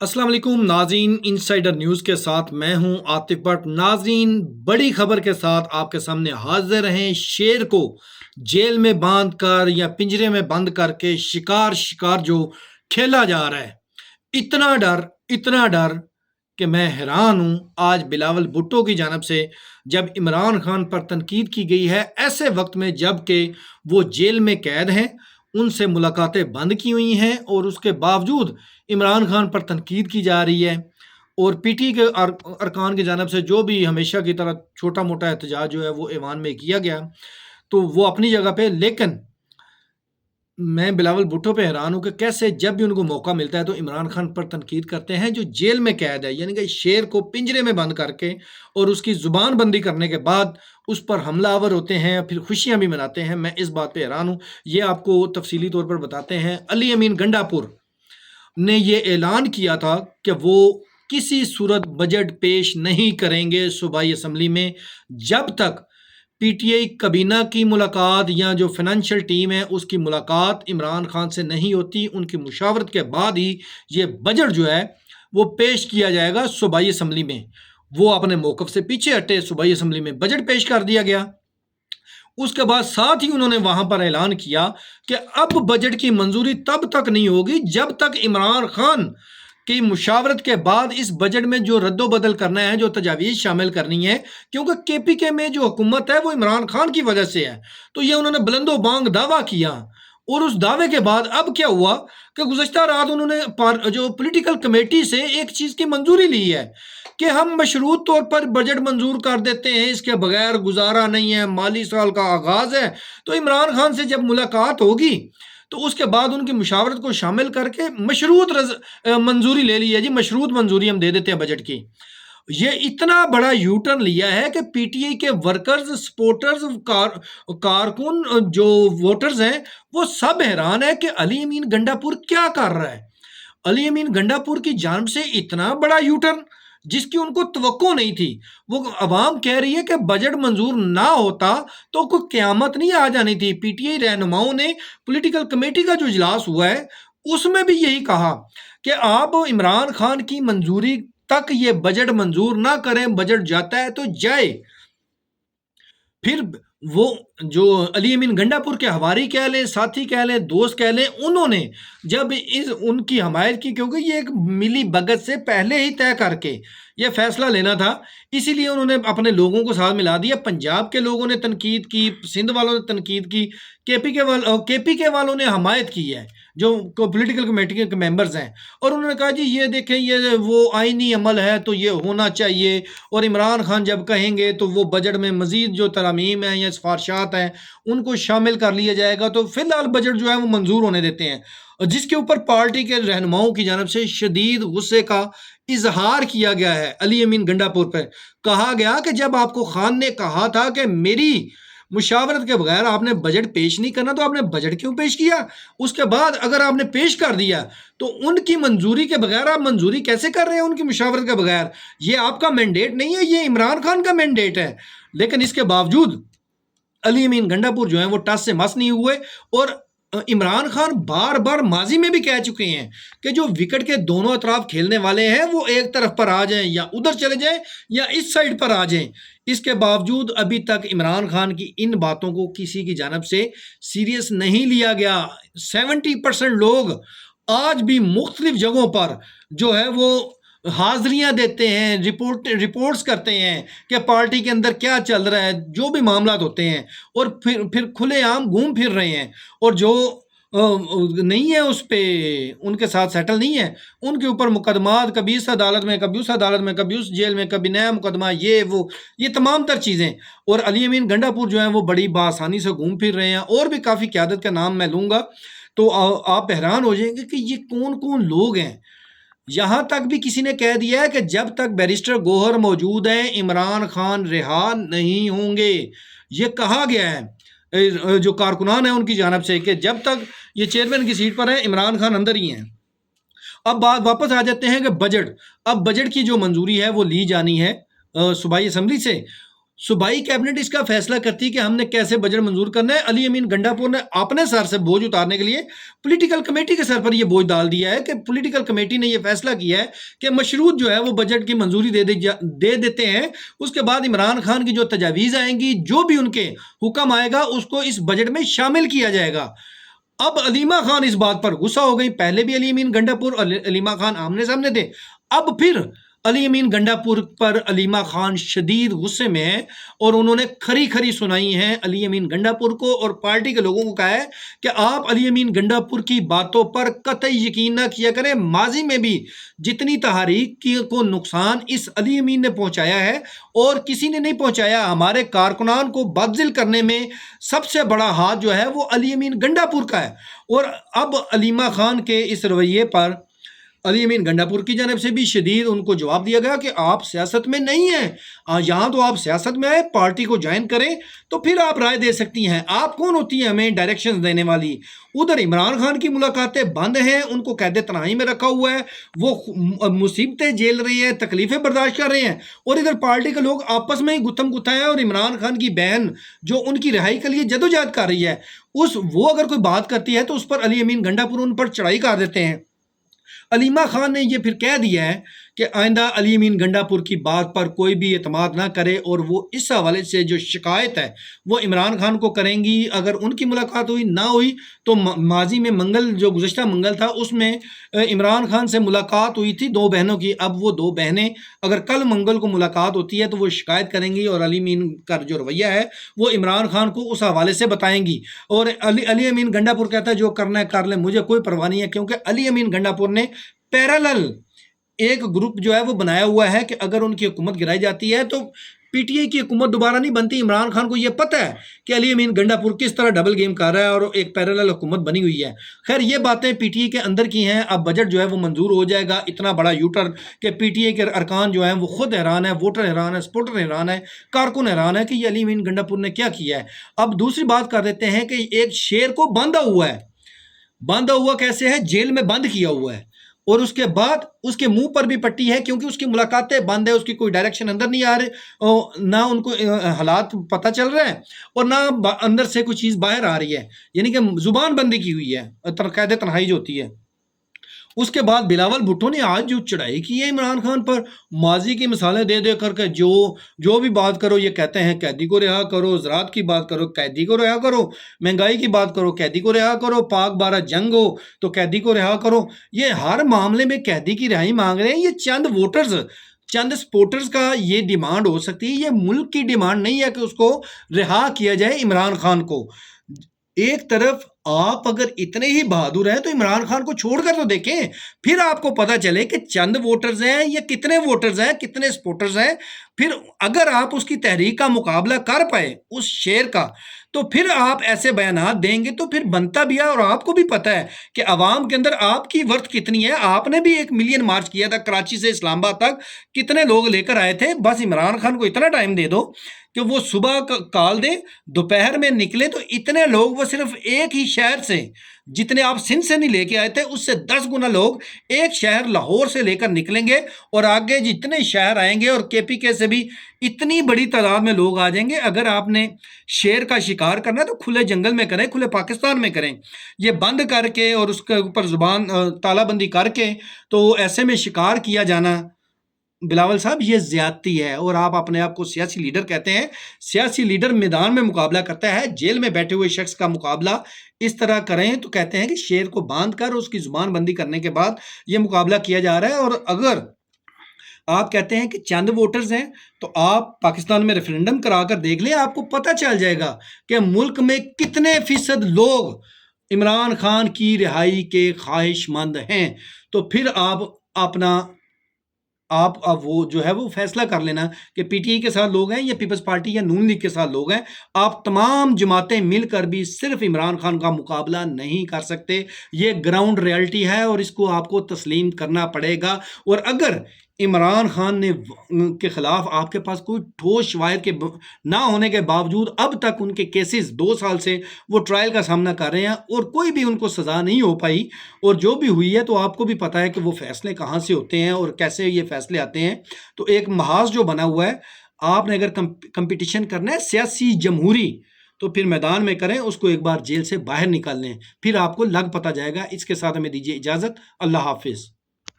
अस्सलाम वालेकुम नाज़रीन, इनसाइडर न्यूज़ के साथ मैं हूं आतिफ भट्ट। नाज़रीन, बड़ी खबर के साथ आपके सामने हाजिर हैं। शेर को जेल में बांध कर या पिंजरे में बंद करके शिकार शिकार जो खेला जा रहा है, इतना डर कि मैं हैरान हूं। आज बिलावल भुट्टो की जानब से जब इमरान खान पर तनकीद की गई है, ऐसे वक्त में जबकि वो जेल में कैद हैं, उनसे मुलाकातें बंद की हुई हैं और उसके बावजूद इमरान खान पर तनकीद की जा रही है। और पीटी के अरकान की जानब से जो भी हमेशा की तरह छोटा मोटा एहतजाज जो है वो ऐवान में किया गया, तो वो अपनी जगह पे। लेकिन मैं बिलावल भुट्टो पे हैरान हूँ कि कैसे जब भी उनको मौका मिलता है तो इमरान खान पर तनकीद करते हैं, जो जेल में कैद है, यानी कि शेर को पिंजरे में बंद करके और उसकी ज़ुबान बंदी करने के बाद उस पर हमलावर होते हैं, फिर खुशियां भी मनाते हैं। मैं इस बात पे हैरान हूँ। ये आपको तफसीली तौर पर बताते हैं। अली अमीन गंडापुर ने ये ऐलान किया था कि वो किसी सूरत बजट पेश नहीं करेंगे सूबाई असम्बली में जब तक पीटीआई कबीना की मुलाकात या जो फाइनेंशियल टीम है उसकी मुलाकात इमरान खान से नहीं होती। उनकी मुशावरत के बाद ही ये बजट जो है वो पेश किया जाएगा सूबाई असम्बली में। वो अपने मौक़िफ़ से पीछे हटे, सूबाई असम्बली में बजट पेश कर दिया गया। उसके बाद साथ ही उन्होंने वहां पर ऐलान किया कि अब बजट की मंजूरी तब तक नहीं होगी जब तक इमरान खान की मुशावरत के बाद इस बजट में जो रद्दोबदल करना है, जो तजावीज़ शामिल करनी है, क्योंकि केपीके में जो हुकूमत है वो इमरान खान की वजह से है। तो ये उन्होंने बुलंदो बांग दावा किया। और उस दावे के बाद अब क्या हुआ कि गुज़श्ता रात उन्होंने जो पॉलिटिकल कमेटी से एक चीज़ की मंजूरी ली है कि हम मशरूत तौर पर बजट मंजूर कर देते हैं, इसके बगैर गुजारा नहीं है, माली साल का आगाज़ है। तो इमरान खान से जब मुलाकात होगी तो उसके बाद उनकी मुशावरत को शामिल करके मंजूरी ले ली है। जी, मशरूत मंजूरी हम दे देते हैं बजट की। ये इतना बड़ा यू टर्न लिया है कि पीटीआई के वर्कर्स, सपोर्टर्स, कारकुन, जो वोटर्स हैं, वो सब हैरान है कि अली अमीन गंडापुर क्या कर रहा है। अली अमीन गंडापुर की जानिब से इतना बड़ा यू टर्न जिसकी उनको तवक्को नहीं थी। वो अवाम कह रही है कि बजट मंजूर ना होता तो कोई क़यामत नहीं आ जानी थी। पीटीआई रहनुमाओं ने पॉलिटिकल कमेटी का जो इजलास हुआ है उसमें भी यही कहा कि आप इमरान खान की मंजूरी तक ये बजट मंजूर ना करें, बजट जाता है तो जाए। फिर वो जो अली अमीन गंडापुर के हवारी कह लें, साथी कह लें, दोस्त कह लें, उन्होंने जब इस उनकी हमायत की, क्योंकि ये एक मिली भगत से पहले ही तय करके ये फैसला लेना था, इसीलिए उन्होंने अपने लोगों को साथ मिला दिया। पंजाब के लोगों ने तनकीद की, सिंध वालों ने तनकीद की, केपी के वालों ने हमायत की है, जो पॉलिटिकल कमेटी के मेंबर्स हैं। और उन्होंने कहा जी ये देखें, ये वो आईनी अमल है तो ये होना चाहिए, और इमरान खान जब कहेंगे तो वो बजट में मजीद जो तरमीम है या सिफारशात हैं उनको शामिल कर लिया जाएगा। तो फिलहाल बजट जो है वो मंजूर होने देते हैं, और जिसके ऊपर पार्टी के रहनुमाओं की जानब से शदीद गुस्से का इजहार किया गया है। अली अमीन गंडापुर पर कहा गया कि जब आपको खान ने कहा था कि मेरी मुशावरत के बगैर आपने बजट पेश नहीं करना, तो आपने बजट क्यों पेश किया? उसके बाद अगर आपने पेश कर दिया तो उनकी मंजूरी के बगैर आप मंजूरी कैसे कर रहे हैं? उनकी मुशावरत के बगैर ये आपका मैंडेट नहीं है, ये इमरान खान का मैंडेट है। लेकिन इसके बावजूद अली अमीन गंडापुर जो है वो टस से मस नहीं हुए। और इमरान खान बार बार माजी में भी कह चुके हैं कि जो विकेट के दोनों अतराफ खेलने वाले हैं वो एक तरफ पर आ जाएं, या उधर चले जाएं, या इस साइड पर आ जाएं। इसके बावजूद अभी तक इमरान खान की इन बातों को किसी की जानब से सीरियस नहीं लिया गया। 70% लोग आज भी मुख्तलिफ जगहों पर जो है वो हाजिरियां देते हैं, रिपोर्ट्स करते हैं कि पार्टी के अंदर क्या चल रहा है, जो भी मामला होते हैं, और फिर खुलेआम घूम फिर रहे हैं। और जो नहीं है उस पे उनके साथ सेटल नहीं है, उनके ऊपर मुकदमात, कभी इस अदालत में, कभी उस अदालत में, कभी उस जेल में, कभी नया मुकदमा, ये तमाम तर चीज़ें। और अली अमीन गंडापुर जो है वो बड़ी बासानी से घूम फिर रहे हैं। और भी काफ़ी क़यादत का नाम मैं लूँगा तो आप हैरान हो जाएंगे कि ये कौन कौन लोग हैं। यहां तक भी किसी ने कह दिया है कि जब तक बैरिस्टर गौहर मौजूद हैं इमरान खान रिहा नहीं होंगे। ये कहा गया है जो कारकुनान है उनकी जानब से कि जब तक ये चेयरमैन की सीट पर है इमरान खान अंदर ही हैं। अब बात वापस आ जाते हैं कि बजट, अब बजट की जो मंजूरी है वो ली जानी है सूबाई असम्बली से। सूबाई कैबिनेट इसका फैसला करती है कि हमने कैसे बजट मंजूर करना है। अली अमीन गंडापुर ने अपने सर से बोझ उतारने के लिए पॉलिटिकल कमेटी के सर पर यह बोझ डाल दिया है कि पॉलिटिकल कमेटी ने यह फैसला किया है कि मशरूत जो है वो बजट की मंजूरी दे देते हैं। उसके बाद इमरान खान की जो तजावीज़ आएंगी, जो भी उनके हुक्म आएगा, उसको इस बजट में शामिल किया जाएगा। अब अलीमा खान इस बात पर गुस्सा हो गई। पहले भी अली अमीन गंडापुर और अलीमा खान आमने सामने थे, अब फिर अली अमीन गंडापुर पर अलीमा खान शदीद गुस्से में है और उन्होंने खरी खरी सुनाई है अली अमीन गंडापुर को और पार्टी के लोगों को कहा है कि आप अली अमीन गंडापुर की बातों पर कतई यकीन ना किया करें। माजी में भी जितनी तहरीक को नुकसान इस अली अमीन ने पहुंचाया है और किसी ने नहीं पहुंचाया। हमारे कारकुनान को बदजिल करने में सबसे बड़ा हाथ जो है वो अली अमीन गंडापुर का है। और अब अलीमा खान के इस रवैये पर अली अमीन गंडापुर की जानब से भी शदीद उनको जवाब दिया गया कि आप सियासत में नहीं हैं, यहाँ तो आप सियासत में आए, पार्टी को ज्वाइन करें तो फिर आप राय दे सकती हैं। आप कौन होती हैं हमें डायरेक्शंस देने वाली। उधर इमरान खान की मुलाकातें बंद हैं, उनको कैद तन्हाई में रखा हुआ है, वो मुसीबतें झेल रहे हैं, तकलीफें बर्दाश्त कर रहे हैं, और इधर पार्टी के लोग आपस में ही गुत्थम गुत्था है। और इमरान खान की बहन जो उनकी रिहाई के लिए जदोजहद कर रही है, वो अगर कोई बात करती है तो उस पर अली अमीन गंडापुर उन पर चढ़ाई कर देते हैं। अलीमा खान ने यह फिर कह दिया है कि आइंदा अली अमीन गंडापुर की बात पर कोई भी एतमाद ना करे और वो इस हवाले से जो शिकायत है वो इमरान खान को करेंगी। अगर उनकी मुलाकात हुई ना हुई तो माजी में मंगल जो गुज़श्ता मंगल था उसमें इमरान खान से मुलाकात हुई थी दो बहनों की। अब वो दो बहनें अगर कल मंगल को मुलाकात होती है तो वो शिकायत करेंगी और अली अमीन का जो रवैया है वो इमरान खान को उस हवाले से बताएंगी। और अली अमीन गंडापुर कहता है जो करना है कर ले, मुझे कोई परवाह नहीं है, क्योंकि अली अमीन गंडापुर ने पैरेलल एक ग्रुप जो है वो बनाया हुआ है कि अगर उनकी हुकूमत गिराई जाती है तो पीटीआई की हुकूमत दोबारा नहीं बनती। इमरान खान को ये पता है कि अली अमीन गंडापुर किस तरह डबल गेम कर रहा है और एक पैरेलल हुकूमत बनी हुई है। खैर ये बातें पीटीआई के अंदर की हैं। अब बजट जो है वो मंजूर हो जाएगा। इतना बड़ा यूटर्न कि पीटीआई के अरकान जो हैं वो खुद हैरान है, वोटर हैरान है, सपोर्टर हैरान है, कारकुन हैरान है कि ये अली अमीन गंडापुर ने क्या किया है। अब दूसरी बात कर देते हैं कि एक शेर को बांधा हुआ है। बांधा हुआ कैसे है? जेल में बंद किया हुआ है और उसके बाद उसके मुंह पर भी पट्टी है क्योंकि उसकी मुलाकातें बंद है, उसकी कोई डायरेक्शन अंदर नहीं आ रही, ना उनको हालात पता चल रहा है और ना अंदर से कोई चीज़ बाहर आ रही है, यानी कि जुबान बंदी की हुई है, कैद तन्हाई जो होती है। उसके बाद बिलावल भुट्टो ने आज जो चढ़ाई की है इमरान खान पर, माजी की मिसालें दे दे करके जो भी बात करो ये कहते हैं कैदी को रिहा करो, ज़राअत की बात करो कैदी को रिहा करो, महंगाई की बात करो कैदी को रिहा करो, पाक 12 जंग हो तो कैदी को रिहा करो। ये हर मामले में कैदी की रिहाई मांग रहे हैं। ये चंद वोटर्स, चंद सपोर्टर्स का ये डिमांड हो सकती है, ये मुल्क की डिमांड नहीं है कि उसको रिहा किया जाए इमरान खान को। एक तरफ आप अगर इतने ही बहादुर हैं तो इमरान खान को छोड़कर तो देखें, फिर आपको पता चले कि चंद वोटर्स हैं या कितने वोटर्स हैं, कितने सपोर्टर्स हैं। फिर अगर आप उसकी तहरीक का मुकाबला कर पाए उस शेर का, तो फिर आप ऐसे बयानात देंगे तो फिर बनता भी है। और आपको भी पता है कि अवाम के अंदर आपकी वर्थ कितनी है। आपने भी 1 मिलियन मार्च किया था कराची से इस्लामाबाद तक, कितने लोग लेकर आए थे। बस इमरान खान को इतना टाइम दे दो कि वो सुबह कॉल दे, दोपहर में निकले तो इतने लोग, वो सिर्फ एक ही शहर से, जितने आप सिंध से नहीं लेके आए थे उससे 10 गुना लोग एक शहर लाहौर से लेकर निकलेंगे और आगे जितने शहर आएंगे और केपीके से भी इतनी बड़ी तादाद में लोग आ जाएंगे। अगर आपने शेर का शिकार करना है तो खुले जंगल में करें, खुले पाकिस्तान में करें। ये बंद करके और उसके ऊपर जुबान तालाबंदी करके तो ऐसे में शिकार किया जाना, बिलावल साहब ये ज्यादती है। और आप अपने आप को सियासी लीडर कहते हैं। सियासी लीडर मैदान में मुकाबला करता है, जेल में बैठे हुए शख्स का मुकाबला इस तरह करें तो कहते हैं कि शेर को बांध कर उसकी जुबान बंदी करने के बाद ये मुकाबला किया जा रहा है। और अगर आप कहते हैं कि चंद वोटर्स हैं तो आप पाकिस्तान में रेफरेंडम कराकर देख लें, आपको पता चल जाएगा कि मुल्क में कितने फीसद लोग इमरान खान की रिहाई के ख्वाहिशमंद हैं। तो फिर आप अब वो जो है वो फैसला कर लेना कि पीटीआई के साथ लोग हैं या पीपल्स पार्टी या नून लीग के साथ लोग हैं। आप तमाम जमातें मिलकर भी सिर्फ इमरान खान का मुकाबला नहीं कर सकते। ये ग्राउंड रियलिटी है और इसको आपको तस्लीम करना पड़ेगा। और अगर इमरान खान ने के खिलाफ आपके पास कोई ठोस शवाहिद के ना होने के बावजूद अब तक उनके केसेस 2 साल से वो ट्रायल का सामना कर रहे हैं और कोई भी उनको सज़ा नहीं हो पाई, और जो भी हुई है तो आपको भी पता है कि वो फैसले कहाँ से होते हैं और कैसे ये फैसले आते हैं। तो एक महाज जो बना हुआ है, آپ نے اگر کمپٹیشن کرنا ہے سیاسی جمہوری تو پھر میدان میں کریں، اس کو ایک بار جیل سے باہر نکال لیں، پھر آپ کو لگ پتہ جائے گا۔ اس کے ساتھ ہمیں دیجیے اجازت، اللہ حافظ۔